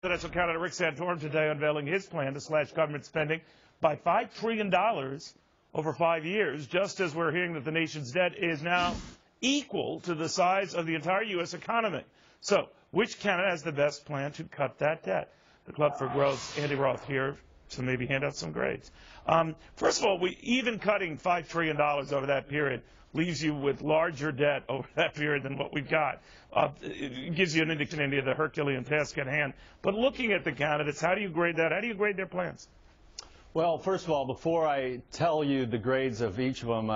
Presidential candidate Rick Santorum today unveiling his plan to slash government spending by $5 trillion over 5 years, just as we're hearing that the nation's debt is now equal to the size of the entire U.S. economy. So, which candidate has the best plan to cut that debt? The Club for Growth's Andy Roth here to maybe hand out some grades. First of all, even cutting $5 trillion over that period leaves you with larger debt over that period than what we've got. It gives you an indication of the Herculean task at hand. But looking at the candidates, how do you grade that? How do you grade their plans? Well, first of all, before I tell you the grades of each of them,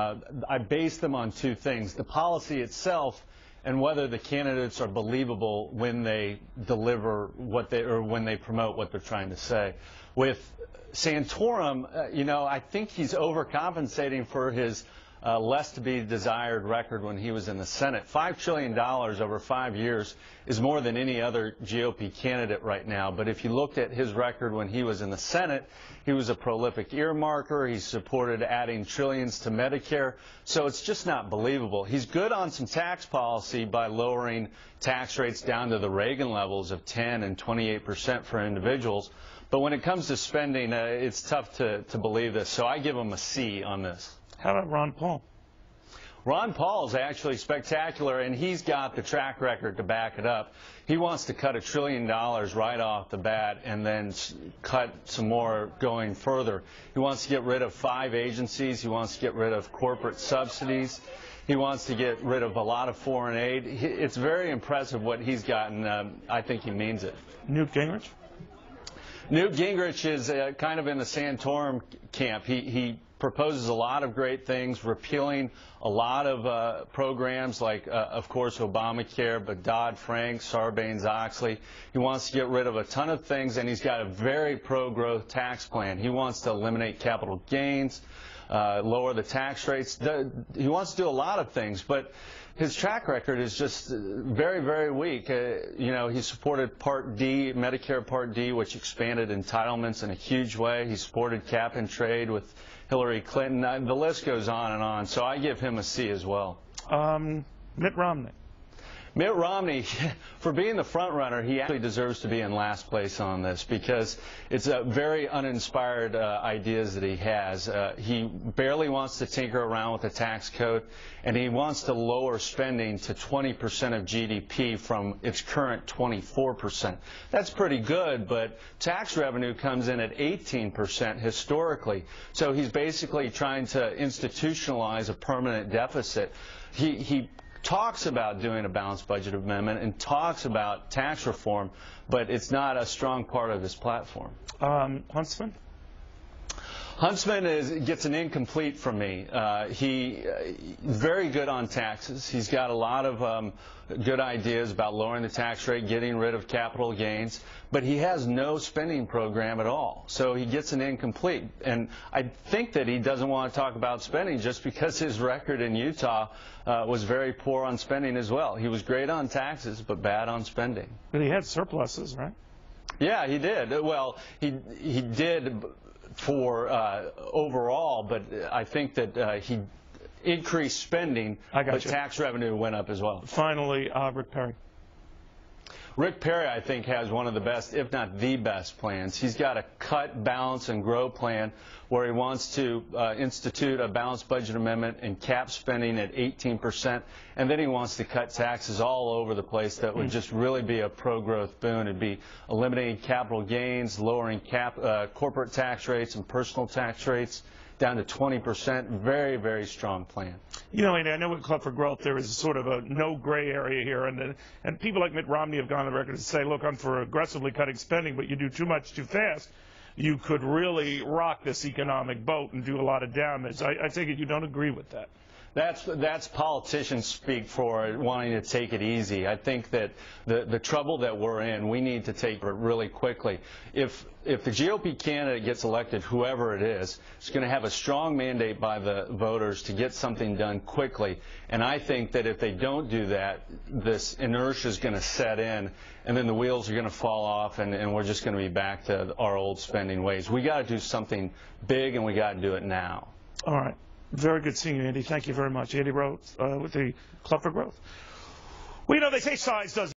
I base them on two things: the policy itself and whether the candidates are believable when they deliver when they promote what they're trying to say. With Santorum, I think he's overcompensating for his less to be desired record when he was in the Senate. $5 trillion over 5 years is more than any other GOP candidate right now. But if you looked at his record when he was in the Senate, he was a prolific earmarker. He supported adding trillions to Medicare. So it's just not believable. He's good on some tax policy by lowering tax rates down to the Reagan levels of 10 and 28% for individuals. But when it comes to spending, it's tough to believe this. So I give him a C on this. How about Ron Paul? Ron Paul is actually spectacular, and he's got the track record to back it up. He wants to cut $1 trillion right off the bat and then cut some more going further. He wants to get rid of 5 agencies. He wants to get rid of corporate subsidies. He wants to get rid of a lot of foreign aid. It's very impressive what he's gotten. I think he means it. Newt Gingrich? Newt Gingrich is kind of in the Santorum camp. He proposes a lot of great things, repealing a lot of programs like, of course, Obamacare, but Dodd-Frank, Sarbanes-Oxley. He wants to get rid of a ton of things, and he's got a very pro-growth tax plan. He wants to eliminate capital gains, lower the tax rates. He wants to do a lot of things, but his track record is just very, very weak. He supported Part D, Medicare Part D, which expanded entitlements in a huge way. He supported cap and trade with Hillary Clinton. The list goes on and on. So I give him a C as well. Mitt Romney. Mitt Romney, for being the front runner, he actually deserves to be in last place on this because it's a very uninspired ideas that he has. He barely wants to tinker around with the tax code, and he wants to lower spending to 20% of GDP from its current 24%. That's pretty good, but tax revenue comes in at 18% historically. So he's basically trying to institutionalize a permanent deficit. He talks about doing a balanced budget amendment and talks about tax reform, but it's not a strong part of his platform. Hustman? Hustman gets an incomplete from me. He's very good on taxes. He's got a lot of good ideas about lowering the tax rate, getting rid of capital gains, but he has no spending program at all. So he gets an incomplete. And I think that he doesn't want to talk about spending just because his record in Utah was very poor on spending as well. He was great on taxes, but bad on spending. But he had surpluses, right? Yeah, he did. Well, he did for overall, but I think that he increased spending, but tax revenue went up as well. Finally, Rick Perry. Rick Perry, I think, has one of the best, if not the best, plans. He's got a cut, balance, and grow plan where he wants to institute a balanced budget amendment and cap spending at 18%, and then he wants to cut taxes all over the place. That would just really be a pro-growth boon. It'd be eliminating capital gains, lowering corporate tax rates and personal tax rates down to 20%. Very, very strong plan. Andy, I know with Club for Growth there is sort of a no gray area here, and people like Mitt Romney have gone on the record to say, look, I'm for aggressively cutting spending, but you do too much too fast, you could really rock this economic boat and do a lot of damage. I take it you don't agree with that. That's politicians speak for wanting to take it easy. I think that the trouble that we're in, we need to take it really quickly. If the GOP candidate gets elected, whoever it is, it's going to have a strong mandate by the voters to get something done quickly. And I think that if they don't do that, this inertia is going to set in, and then the wheels are going to fall off, and we're just going to be back to our old spending ways. We got to do something big, and we got to do it now. All right. Very good seeing you, Andy. Thank you very much. Andy Roth with the Club for Growth. Well, they say size doesn't